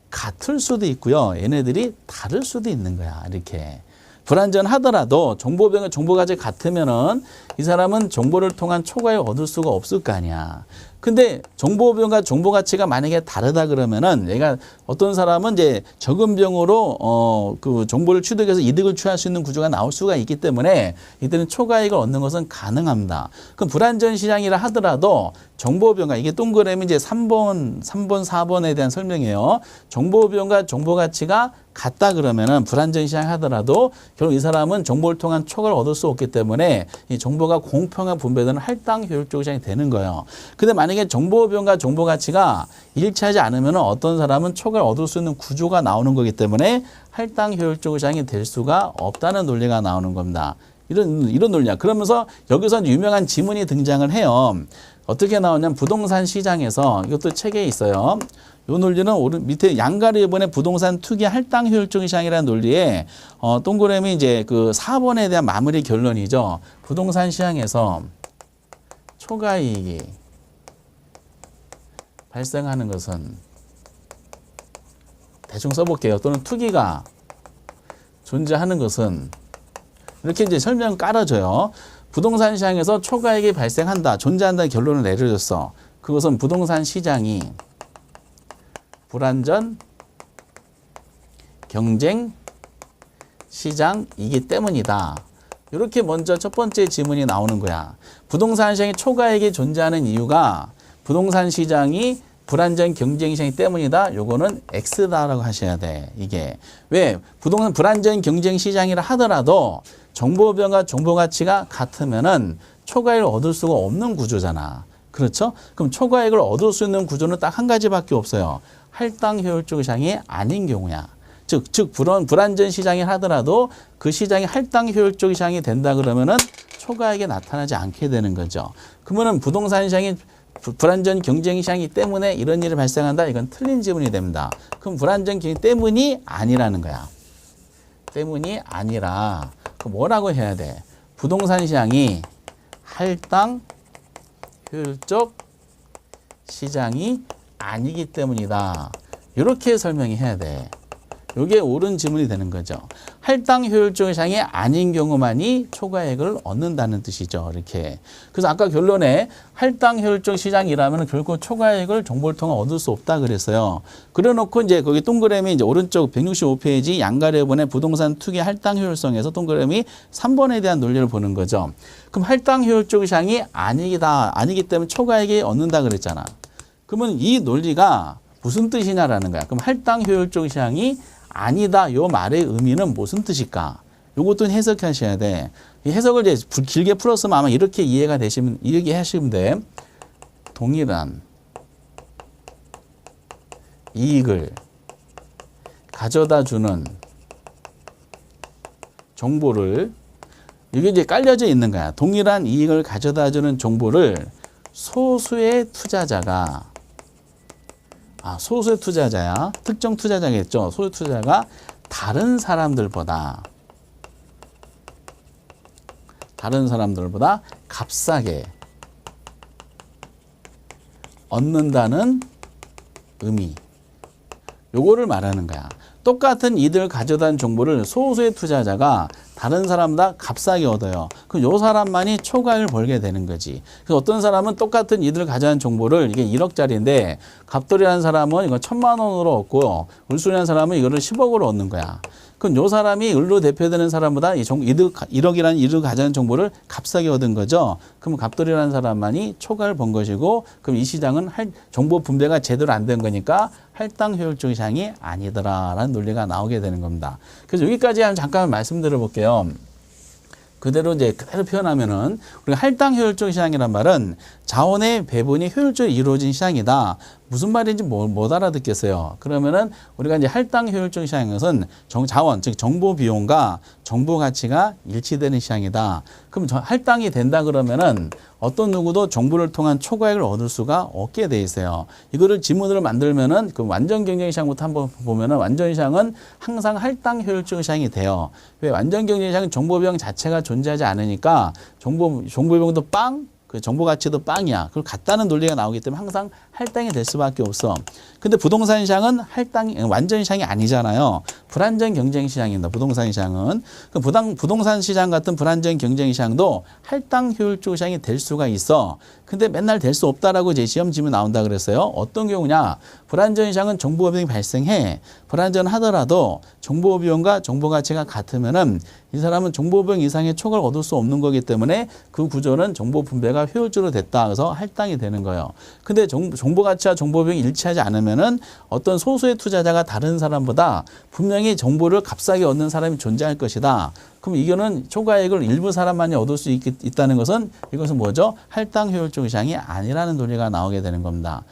같을 수도 있고요. 얘네들이 다를 수도 있는 거야. 이렇게. 불안전하더라도 정보병의 정보가치 같으면은 이 사람은 정보를 통한 초과를 얻을 수가 없을 거 아니야. 근데 정보병과 정보 가치가 만약에 다르다 그러면은 얘가 어떤 사람은 이제 적은 병으로 그 정보를 취득해서 이득을 취할 수 있는 구조가 나올 수가 있기 때문에 이때는 초과이익을 얻는 것은 가능합니다. 그럼 불안전 시장이라 하더라도 정보병과 이게 동그라미 이제 3번, 4번에 대한 설명이에요. 정보병과 정보 가치가 같다 그러면은 불안전 시장 하더라도 결국 이 사람은 정보를 통한 초과를 얻을 수 없기 때문에 이 정보가 공평한 분배되는 할당 효율적 시장이 되는 거예요. 근데 만약에 정보비용과 정보 가치가 일치하지 않으면 어떤 사람은 초과를 얻을 수 있는 구조가 나오는 거기 때문에 할당 효율적 시장이 될 수가 없다는 논리가 나오는 겁니다. 이런 논리야. 그러면서 여기서 유명한 지문이 등장을 해요. 어떻게 나오냐면 부동산 시장에서 이것도 책에 있어요. 이 논리는 밑에 양가리 1번의 부동산 투기 할당 효율적 시장이라는 논리에 동그라미 이제 그 4번에 대한 마무리 결론이죠. 부동산 시장에서 초과이익이 발생하는 것은 대충 써볼게요. 또는 투기가 존재하는 것은 이렇게 이제 설명 깔아줘요. 부동산 시장에서 초과이익이 발생한다, 존재한다는 결론을 내려줬어. 그것은 부동산 시장이 불안전 경쟁 시장이기 때문이다. 이렇게 먼저 첫 번째 지문이 나오는 거야. 부동산 시장에 초과이익이 존재하는 이유가 부동산 시장이 불안전 경쟁 시장이기 때문이다. 요거는 X다라고 하셔야 돼. 이게 왜 부동산 불안전 경쟁 시장이라 하더라도 정보병과 정보 가치가 같으면은 초과이익을 얻을 수가 없는 구조잖아. 그렇죠? 그럼 초과이익을 얻을 수 있는 구조는 딱 한 가지밖에 없어요. 할당 효율적 시장이 아닌 경우야. 즉 불안전 시장이 하더라도 그 시장이 할당 효율적 시장이 된다 그러면은 초과이익이 나타나지 않게 되는 거죠. 그러면은 부동산 시장이 불안전 경쟁 시장이기 때문에 이런 일이 발생한다. 이건 틀린 지문이 됩니다. 그럼 불안전 경쟁 때문이 아니라는 거야. 때문이 아니라 그럼 뭐라고 해야 돼? 부동산 시장이 할당 효율적 시장이 아니기 때문이다. 이렇게 설명이 해야 돼. 이게 옳은 지문이 되는 거죠. 할당 효율적 시장이 아닌 경우만이 초과액을 얻는다는 뜻이죠. 이렇게. 그래서 아까 결론에 할당 효율적 시장이라면 결코 초과액을 정보를 통해 얻을 수 없다 그랬어요. 그래 놓고 이제 거기 동그라미 이제 오른쪽 165페이지 양가래본의 부동산 투기 할당 효율성에서 동그라미 3번에 대한 논리를 보는 거죠. 그럼 할당 효율적 시장이 아니기 때문에 초과액이 얻는다 그랬잖아. 그러면 이 논리가 무슨 뜻이냐라는 거야. 그럼 할당 효율적 시장이 아니다. 요 말의 의미는 무슨 뜻일까? 요것도 해석하셔야 돼. 이 해석을 이제 길게 풀었으면 아마 이렇게 이해가 되시면, 이렇게 하시면 돼. 동일한 이익을 가져다 주는 정보를, 이게 이제 깔려져 있는 거야. 동일한 이익을 가져다 주는 정보를 소수의 투자자가, 소수의 투자자야. 특정 투자자겠죠. 소수 투자자가 다른 사람들보다 값싸게 얻는다는 의미. 요거를 말하는 거야. 똑같은 이득을 가져다 준 정보를 소수의 투자자가 다른 사람보다 값싸게 얻어요. 그럼 요 사람만이 초과액을 벌게 되는 거지. 그래서 어떤 사람은 똑같은 이득을 가져간 정보를, 이게 1억짜리인데 갑돌이라는 사람은 이거 1,000만 원으로 얻고 을순이라는 사람은 이거를 10억으로 얻는 거야. 그럼 요 사람이 을로 대표되는 사람보다 이 1억이라는 이득을 가져간 정보를 값싸게 얻은 거죠. 그럼 갑돌이라는 사람만이 초과를 번 것이고, 그럼 이 시장은 정보 분배가 제대로 안 된 거니까 할당 효율적 시장이 아니더라라는 논리가 나오게 되는 겁니다. 그래서 여기까지 잠깐 말씀드려 볼게요. 그대로 표현하면은, 우리가 할당 효율적 시장이란 말은 자원의 배분이 효율적으로 이루어진 시장이다. 무슨 말인지 못 알아듣겠어요. 그러면은 우리가 이제 할당 효율적 시장인 것은 자원, 즉 정보 비용과 정보 가치가 일치되는 시장이다. 그럼 할당이 된다 그러면은 어떤 누구도 정보를 통한 초과액을 얻을 수가 없게 돼 있어요. 이거를 지문으로 만들면은 그 완전 경쟁 시장부터 한번 보면은, 완전 시장은 항상 할당 효율적 시장이 돼요. 왜? 완전 경쟁 시장은 정보 비용 자체가 존재하지 않으니까 정보 비용도 그 정보 가치도 빵이야. 그걸 같다는 논리가 나오기 때문에 항상 할당이 될 수밖에 없어. 근데 부동산 시장은 완전 시장이 아니잖아요. 불안전 경쟁 시장입니다. 부동산 시장은. 부동산 시장 같은 불안전 경쟁 시장도 할당 효율적 시장이 될 수가 있어. 근데 맨날 될 수 없다라고 제 시험 지문 나온다 그랬어요. 어떤 경우냐? 불안전 시장은 정보 비용이 발생해. 불안전하더라도 정보 비용과 정보 가치가 같으면은 이 사람은 정보 비용 이상의 초과를 얻을 수 없는 거기 때문에 그 구조는 정보 분배가 효율적으로 됐다. 그래서 할당이 되는 거예요. 근데 정보 가치와 정보 비용이 일치하지 않으면은 어떤 소수의 투자자가 다른 사람보다 분명히 정보를 값싸게 얻는 사람이 존재할 것이다. 그럼 이거는 초과액을 일부 사람만이 얻을 수 있다는 것은, 이것은 뭐죠? 할당 효율적 시장이 아니라는 논리가 나오게 되는 겁니다.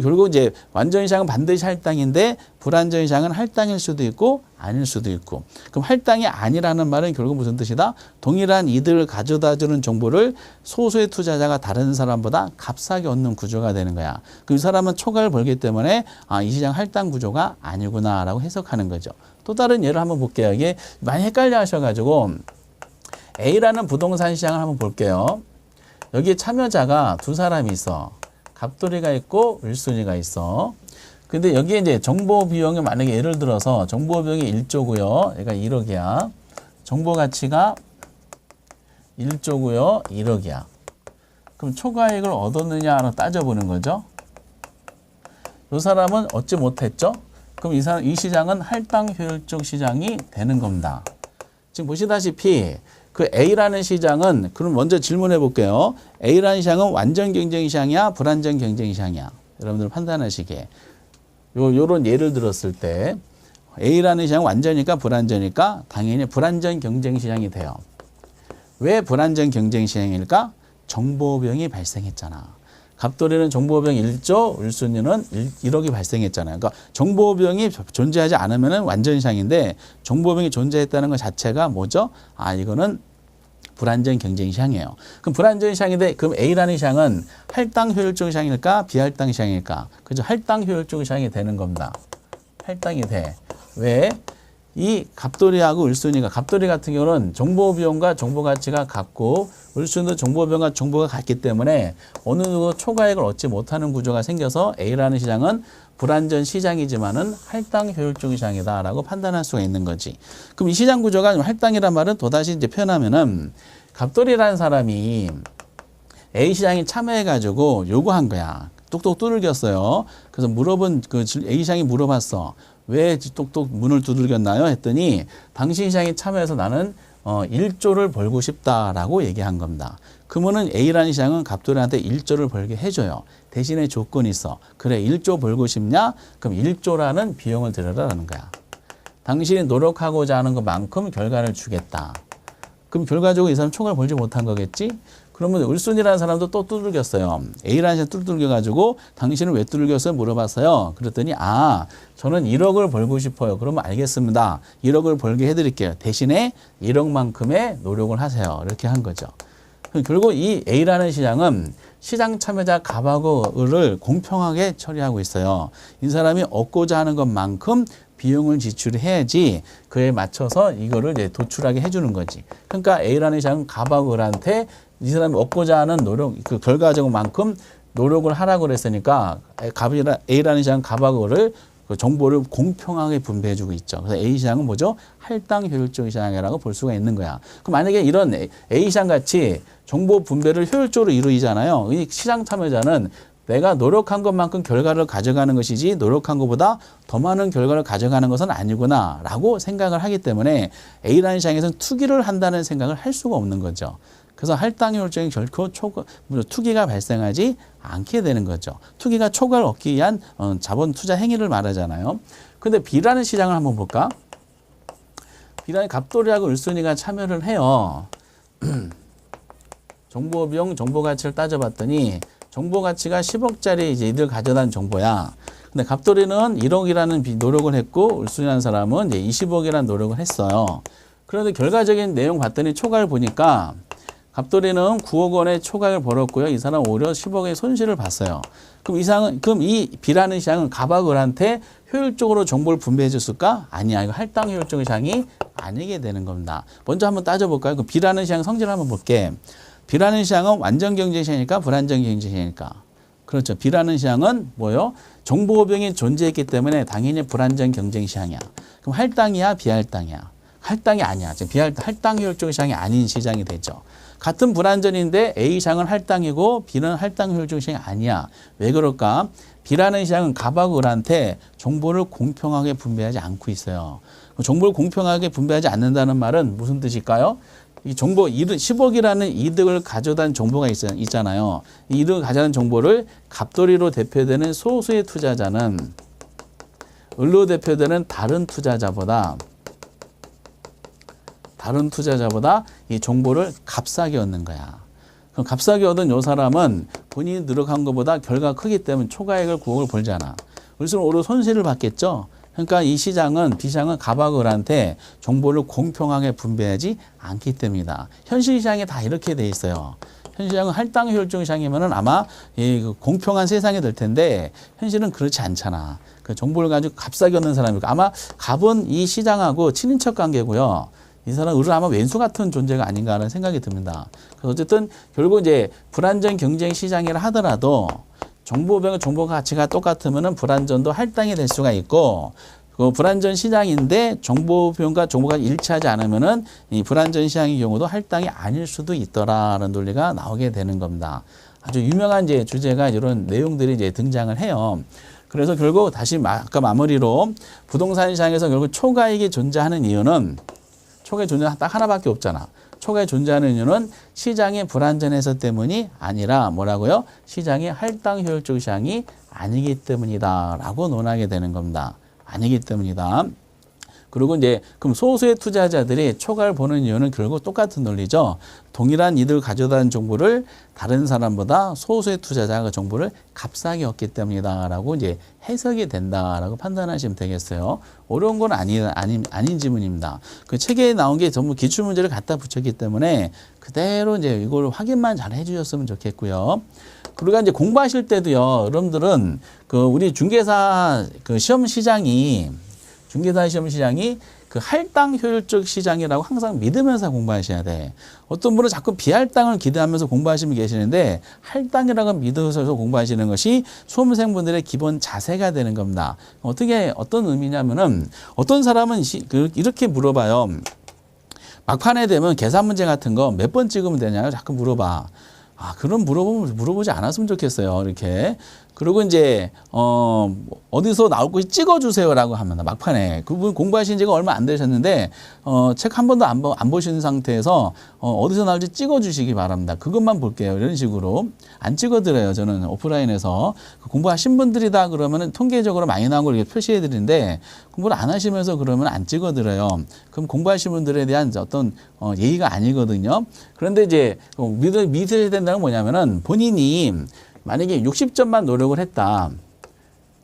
결국 이제 완전 시장은 반드시 할당인데 불완전 시장은 할당일 수도 있고 아닐 수도 있고. 그럼 할당이 아니라는 말은 결국 무슨 뜻이다? 동일한 이득을 가져다 주는 정보를 소수의 투자자가 다른 사람보다 값싸게 얻는 구조가 되는 거야. 그럼 이 사람은 초과를 벌기 때문에 이 시장 할당 구조가 아니구나라고 해석하는 거죠. 또 다른 예를 한번 볼게요. 이게 많이 헷갈려 하셔가지고 A라는 부동산 시장을 한번 볼게요. 여기에 참여자가 두 사람이 있어. 갑돌이가 있고 을순이가 있어. 근데 여기에 이제 정보 비용이 만약에 예를 들어서 정보 비용이 1조고요. 얘가 1억이야. 정보 가치가 1조고요. 1억이야. 그럼 초과액을 얻었느냐로 따져보는 거죠. 이 사람은 얻지 못했죠. 그럼 이 시장은 할당 효율적 시장이 되는 겁니다. 지금 보시다시피 그 A라는 시장은, 그럼 먼저 질문해 볼게요. A라는 시장은 완전 경쟁 시장이야? 불완전 경쟁 시장이야? 여러분들 판단하시기에. 요런 예를 들었을 때 A라는 시장은 완전이니까 불완전이니까 당연히 불완전 경쟁 시장이 돼요. 왜 불완전 경쟁 시장일까? 정보병이 발생했잖아. 갑돌이는 정보병 1조, 을순이는 1억이 발생했잖아요. 그러니까 정보병이 존재하지 않으면 완전 시장인데 정보병이 존재했다는 것 자체가 뭐죠? 이거는 불완전 경쟁 시장이에요. 그럼 불완전 시장인데, 그럼 A라는 시장은 할당 효율적 시장일까? 비할당 시장일까? 그죠? 할당 효율적 시장이 되는 겁니다. 할당이 돼. 왜? 이 갑돌이하고 을순이가 갑돌이 같은 경우는 정보 비용과 정보 가치가 같고 을순도 정보 비용과 정보가 같기 때문에 어느 누구 초과액을 얻지 못하는 구조가 생겨서 A라는 시장은 불완전 시장이지만은 할당 효율적 시장이다라고 판단할 수가 있는 거지. 그럼 이 시장 구조가 할당이란 말은 또다시 이제 표현하면은 갑돌이라는 사람이 A 시장에 참여해가지고 요구한 거야. 똑똑 두들겼어요. 그래서 물어본 그 A 시장이 물어봤어. 왜 똑똑 문을 두들겼나요? 했더니 당신 시장에 참여해서 나는 1조를 벌고 싶다라고 얘기한 겁니다. 그러면은 A라는 시장은 갑돌이한테 1조를 벌게 해줘요. 대신에 조건이 있어. 그래 1조 벌고 싶냐? 그럼 1조라는 비용을 들여라라는 거야. 당신이 노력하고자 하는 것만큼 결과를 주겠다. 그럼 결과적으로 이 사람 초과를 벌지 못한 거겠지? 그러면 을순이라는 사람도 또 두들겼어요. A라는 시장 두들겨가지고 당신은 왜 두들겼어요? 물어봤어요. 그랬더니 저는 1억을 벌고 싶어요. 그러면 알겠습니다. 1억을 벌게 해드릴게요. 대신에 1억만큼의 노력을 하세요. 이렇게 한 거죠. 결국 이 A라는 시장은 시장 참여자 갑하고 을을 공평하게 처리하고 있어요. 이 사람이 얻고자 하는 것만큼 비용을 지출해야지 그에 맞춰서 이거를 이제 도출하게 해주는 거지. 그러니까 A라는 시장은 갑하고 을한테 이 사람이 얻고자 하는 노력, 그 결과적만큼 노력을 하라고 그랬으니까 A라는 시장은 갑하고 을을 그 정보를 공평하게 분배해주고 있죠. 그래서 A 시장은 뭐죠? 할당 효율적 시장이라고 볼 수가 있는 거야. 그럼 만약에 이런 A 시장 같이 정보 분배를 효율적으로 이루어지잖아요. 이 시장 참여자는 내가 노력한 것만큼 결과를 가져가는 것이지 노력한 것보다 더 많은 결과를 가져가는 것은 아니구나 라고 생각을 하기 때문에 A라는 시장에서는 투기를 한다는 생각을 할 수가 없는 거죠. 그래서 할당 효율적인 결코 투기가 발생하지 않게 되는 거죠. 투기가 초과를 얻기 위한 자본 투자 행위를 말하잖아요. 근데 B라는 시장을 한번 볼까? B라는 갑돌이하고 을순이가 참여를 해요. 정보 비용, 정보 가치를 따져봤더니 정보 가치가 10억짜리 이제 이들 가져다 정보야. 근데 갑돌이는 1억이라는 노력을 했고 을순이라는 사람은 이제 20억이라는 노력을 했어요. 그런데 결과적인 내용 봤더니 초과를 보니까 갑돌이는 9억 원의 초과를 벌었고요. 이 사람은 오히려 10억의 손실을 봤어요. 그럼 이 B라는 시장은 갑하고 을한테 효율적으로 정보를 분배해 줬을까? 아니야. 이거 할당 효율적 시장이 아니게 되는 겁니다. 먼저 한번 따져볼까요? 그 B라는 시장 성질을 한번 볼게. B라는 시장은 완전 경쟁 시장이니까 불완전 경쟁 시장이니까. 그렇죠. B라는 시장은 뭐요? 정보 비용이 존재했기 때문에 당연히 불완전 경쟁 시장이야. 그럼 할당이야? 비할당이야? 할당이 아니야. 지금 할당 효율적 시장이 아닌 시장이 되죠. 같은 불완전인데 A 시장은 할당이고 B는 할당 효율적 시장이 아니야. 왜 그럴까? B라는 시장은 갑하고 을한테 정보를 공평하게 분배하지 않고 있어요. 정보를 공평하게 분배하지 않는다는 말은 무슨 뜻일까요? 이 정보 10억이라는 이득을 가져다 정보가 있잖아요. 이 이득을 가져다는 정보를 갑돌이로 대표되는 소수의 투자자는 을로 대표되는 다른 투자자보다 이 정보를 값싸게 얻는 거야. 그럼 값싸게 얻은 요 사람은 본인이 노력한 것보다 결과가 크기 때문에 초과액을 9억을 벌잖아. 그래서 오히려 손실을 받겠죠. 그러니까 이 시장은 B시장은 갑하고 을한테 정보를 공평하게 분배하지 않기 때문이다. 현실 시장에 다 이렇게 돼 있어요. 현실 시장은 할당 효율적 시장이면은 아마 공평한 세상이 될 텐데 현실은 그렇지 않잖아. 그 정보를 가지고 값싸게 얻는 사람이고 아마 갑은 이 시장하고 친인척 관계고요. 이 사람은 을은 아마 왼수 같은 존재가 아닌가 하는 생각이 듭니다. 그래서 어쨌든 결국 이제 불완전 경쟁 시장이라 하더라도 정보병의 정보 가치가 똑같으면은 불완전도 할당이 될 수가 있고 그 불완전 시장인데 정보병과 정보가 일치하지 않으면은 이 불완전 시장의 경우도 할당이 아닐 수도 있더라라는 논리가 나오게 되는 겁니다. 아주 유명한 이제 주제가 이런 내용들이 이제 등장을 해요. 그래서 결국 다시 아까 마무리로 부동산 시장에서 결국 초과익이 존재하는 이유는 초과익이 존재하는 딱 하나밖에 없잖아. 초과익이 존재하는 이유는 시장의 불완전해서 때문이 아니라 뭐라고요? 시장의 할당 효율적 시장이 아니기 때문이다 라고 논하게 되는 겁니다. 아니기 때문이다. 그리고 이제 그럼 소수의 투자자들이 초과를 보는 이유는 결국 똑같은 논리죠. 동일한 이득을 가져다는 정보를 다른 사람보다 소수의 투자자가 그 정보를 값싸게 얻기 때문이다라고 이제 해석이 된다라고 판단하시면 되겠어요. 어려운 건 아닌 지문입니다. 그 책에 나온 게 전부 기출 문제를 갖다 붙였기 때문에 그대로 이제 이걸 확인만 잘 해주셨으면 좋겠고요. 그리고 이제 공부하실 때도요, 여러분들은 그 우리 중개사 그 시험 시장이 그 할당 효율적 시장이라고 항상 믿으면서 공부하셔야 돼. 어떤 분은 자꾸 비할당을 기대하면서 공부하시는 분 계시는데 할당이라고 믿어서 공부하시는 것이 수험생분들의 기본 자세가 되는 겁니다. 어떤 의미냐면은 어떤 사람은 이렇게 물어봐요. 막판에 되면 계산 문제 같은 거 몇 번 찍으면 되냐고 자꾸 물어봐. 그럼 물어보지 않았으면 좋겠어요. 이렇게. 그리고 이제, 어디서 나올 것이 찍어주세요라고 합니다. 막판에. 그분 공부하신 지가 얼마 안 되셨는데, 책 한 번도 안 보신 상태에서, 어디서 나올지 찍어주시기 바랍니다. 그것만 볼게요. 이런 식으로. 안 찍어드려요. 저는 오프라인에서. 공부하신 분들이다 그러면은 통계적으로 많이 나온 걸 이렇게 표시해 드리는데, 공부를 안 하시면서 그러면 안 찍어드려요. 그럼 공부하신 분들에 대한 어떤, 예의가 아니거든요. 그런데 이제, 믿으셔야 된다는 건 뭐냐면은 본인이 만약에 60점만 노력을 했다.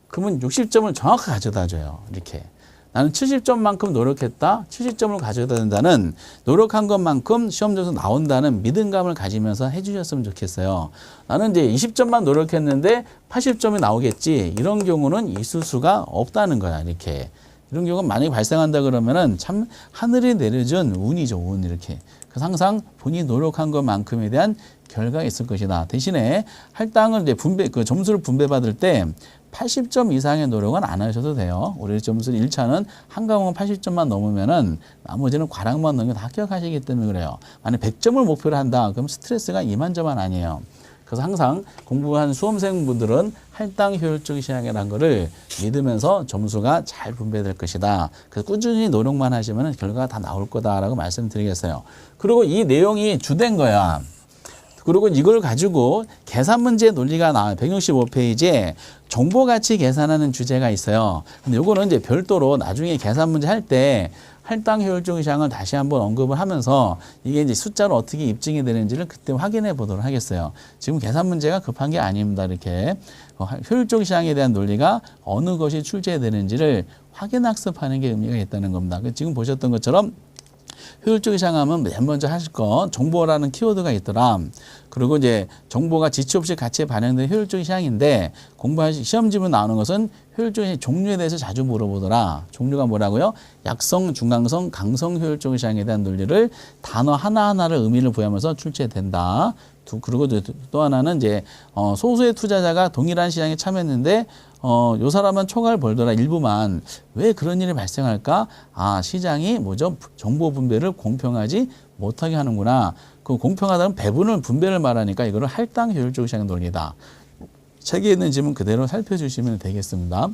그러면 60점을 정확하게 가져다 줘요. 이렇게. 나는 70점만큼 노력했다. 70점을 가져다 된다는 노력한 것만큼 시험 점수 나온다는 믿음감을 가지면서 해주셨으면 좋겠어요. 나는 이제 20점만 노력했는데 80점이 나오겠지. 이런 경우는 있을 수가 없다는 거야. 이렇게. 이런 경우가 만약에 발생한다 그러면은 참 하늘이 내려준 운이죠. 운 이렇게. 그래서 항상 본인이 노력한 것만큼에 대한 결과가 있을 것이다. 대신에 할당을 이제 점수를 분배받을 때 80점 이상의 노력은 안 하셔도 돼요. 올해 점수는 1차는 한 과목은 80점만 넘으면은 나머지는 과락만 넘으면 다 합격하시기 때문에 그래요. 만약 100점을 목표로 한다. 그럼 스트레스가 이만저만 아니에요. 그래서 항상 공부한 수험생분들은 할당 효율적 시장이라는 거를 믿으면서 점수가 잘 분배될 것이다. 그래서 꾸준히 노력만 하시면 결과가 다 나올 거다라고 말씀드리겠어요. 그리고 이 내용이 주된 거야. 그리고 이걸 가지고 계산 문제 논리가 나와요. 165페이지에 정보가치 계산하는 주제가 있어요. 근데 요거는 이제 별도로 나중에 계산 문제 할 때 할당 효율적 시장을 다시 한번 언급을 하면서 이게 이제 숫자로 어떻게 입증이 되는지를 그때 확인해 보도록 하겠어요. 지금 계산 문제가 급한 게 아닙니다. 이렇게 효율적 시장에 대한 논리가 어느 것이 출제되는지를 확인 학습하는 게 의미가 있다는 겁니다. 지금 보셨던 것처럼 효율적 시장하면 맨 먼저 하실 거 정보라는 키워드가 있더라. 그리고 이제 정보가 지체 없이 같이 반영된 효율적 시장인데 시험 지문 나오는 것은 효율적 시장 종류에 대해서 자주 물어보더라. 종류가 뭐라고요? 약성, 중강성, 강성 효율적 시장에 대한 논리를 단어 하나하나를 의미를 부여하면서 출제된다. 그리고 또 하나는 이제 소수의 투자자가 동일한 시장에 참여했는데 요 사람은 초과를 벌더라 일부만. 왜 그런 일이 발생할까? 시장이 뭐죠? 정보 분배를 공평하지 못하게 하는구나. 그 공평하다는 분배를 말하니까 이거를 할당 효율적 시장 논리다. 책에 있는 지문 그대로 살펴주시면 되겠습니다.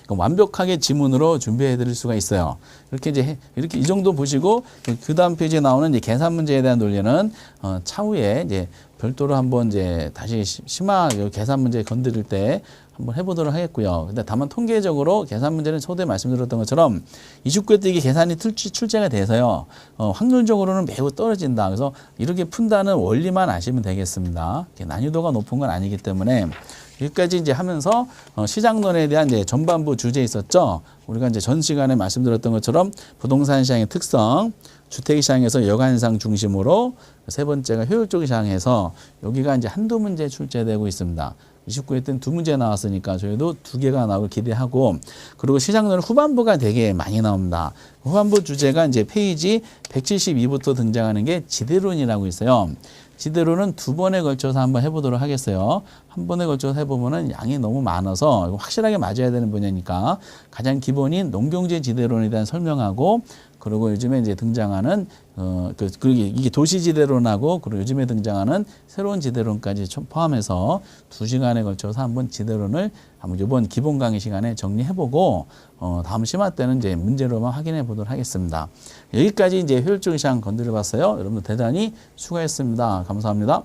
완벽하게 지문으로 준비해 드릴 수가 있어요. 이렇게 이 정도 보시고 그 다음 페이지에 나오는 이제 계산 문제에 대한 논리는 차후에 이제 별도로 한번 이제 다시 심화 계산 문제 건드릴 때 한번 해보도록 하겠고요. 근데 다만 통계적으로 계산 문제는 초대 말씀드렸던 것처럼 29회 때 이게 계산이 출제가 돼서요. 확률적으로는 매우 떨어진다. 그래서 이렇게 푼다는 원리만 아시면 되겠습니다. 난이도가 높은 건 아니기 때문에 여기까지 이제 하면서 시장론에 대한 이제 전반부 주제 있었죠. 우리가 이제 전 시간에 말씀드렸던 것처럼 부동산 시장의 특성, 주택 시장에서 여간상 중심으로 세 번째가 효율적 시장에서 여기가 이제 한두 문제 출제되고 있습니다. 29회 때는 두 문제 나왔으니까 저희도 두 개가 나오길 기대하고 그리고 시장론 후반부가 되게 많이 나옵니다. 후반부 주제가 이제 페이지 172부터 등장하는 게 지대론이라고 있어요. 지대로는 두 번에 걸쳐서 한번 해보도록 하겠어요. 한 번에 걸쳐서 해보면은 양이 너무 많아서 확실하게 맞아야 되는 분야니까 가장 기본인 농경제 지대론에 대한 설명하고 그리고 요즘에 이제 등장하는 그리고 이게 도시지대론하고 그리고 요즘에 등장하는 새로운 지대론까지 포함해서 2시간에 걸쳐서 한번 지대론을 한번 이번 기본 강의 시간에 정리해보고 다음 심화 때는 이제 문제로만 확인해 보도록 하겠습니다. 여기까지 이제 효율적 시장 건드려봤어요. 여러분들 대단히 수고했습니다. 감사합니다.